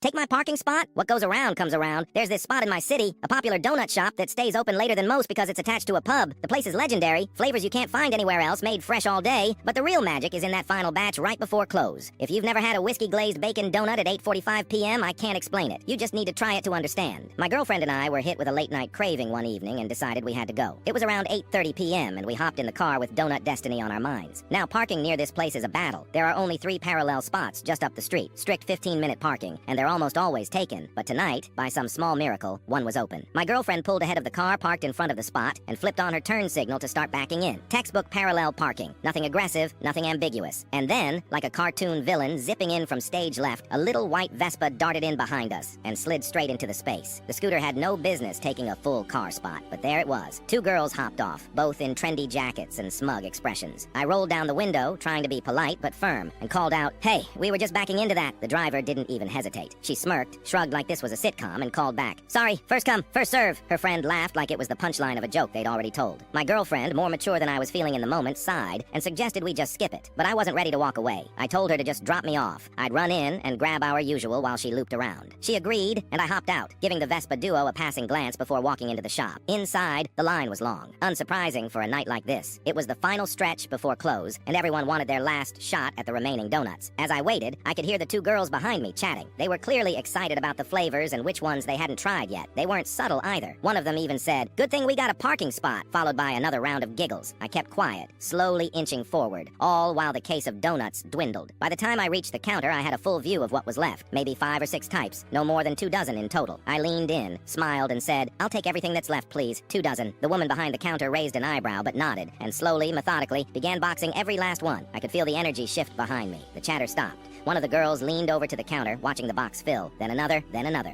Take my parking spot? What goes around comes around. There's this spot in my city, a popular donut shop that stays open later than most because it's attached to a pub. The place is legendary, flavors you can't find anywhere else, made fresh all day, but the real magic is in that final batch right before close. If you've never had a whiskey-glazed bacon donut at 8:45 p.m., I can't explain it. You just need to try it to understand. My girlfriend and I were hit with a late-night craving one evening and decided we had to go. It was around 8:30 p.m., and we hopped in the car with donut destiny on our minds. Now, parking near this place is a battle. There are only 3 parallel spots just up the street, strict 15-minute parking, and they're almost always taken. But tonight, by some small miracle, one was open. My girlfriend pulled ahead of the car parked in front of the spot and flipped on her turn signal to start backing in. Textbook parallel parking. Nothing aggressive, nothing ambiguous. And then, like a cartoon villain zipping in from stage left, a little white Vespa darted in behind us and slid straight into the space. The scooter had no business taking a full car spot, but there it was. 2 girls hopped off, both in trendy jackets and smug expressions. I rolled down the window, trying to be polite but firm, and called out, "Hey, we were just backing into that." The driver didn't even hesitate. She smirked, shrugged like this was a sitcom, and called back, "Sorry, first come, first serve." Her friend laughed like it was the punchline of a joke they'd already told. My girlfriend, more mature than I was feeling in the moment, sighed and suggested we just skip it, but I wasn't ready to walk away. I told her to just drop me off. I'd run in and grab our usual while she looped around. She agreed, and I hopped out, giving the Vespa duo a passing glance before walking into the shop. Inside, the line was long. Unsurprising for a night like this. It was the final stretch before close, and everyone wanted their last shot at the remaining donuts. As I waited, I could hear the 2 girls behind me chatting. They were clearly excited about the flavors and which ones they hadn't tried yet. They weren't subtle either. One of them even said, "Good thing we got a parking spot," followed by another round of giggles. I kept quiet, slowly inching forward, all while the case of donuts dwindled. By the time I reached the counter, I had a full view of what was left, maybe 5 or 6 types, no more than 2 dozen in total. I leaned in, smiled, and said, "I'll take everything that's left, please. 2 dozen. The woman behind the counter raised an eyebrow but nodded, and slowly, methodically, began boxing every last one. I could feel the energy shift behind me. The chatter stopped. One of the girls leaned over to the counter, watching the box fill, then another,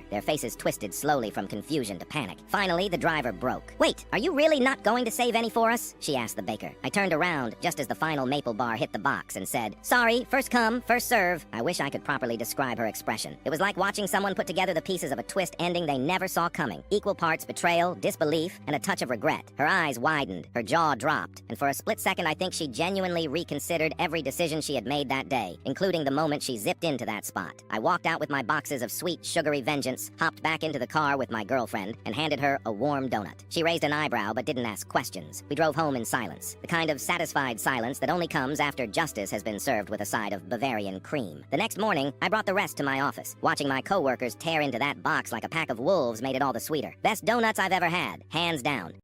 their faces twisted slowly from confusion to panic. Finally, the driver broke. "Wait, are you really not going to save any for us?" she asked the baker. I turned around just as the final maple bar hit the box and said, "Sorry, first come, first serve." I wish I could properly describe her expression. It was like watching someone put together the pieces of a twist ending they never saw coming. Equal parts betrayal, disbelief, and a touch of regret. Her eyes widened, her jaw dropped, and for a split second I think she genuinely reconsidered every decision she had made that day, including the moment she zipped into that spot. I walked out with my boxes of sweet, sugary vengeance, hopped back into the car with my girlfriend, and handed her a warm donut. She raised an eyebrow but didn't ask questions. We drove home in silence, the kind of satisfied silence that only comes after justice has been served with a side of Bavarian cream. The next morning, I brought the rest to my office. Watching my coworkers tear into that box like a pack of wolves made it all the sweeter. Best donuts I've ever had, hands down.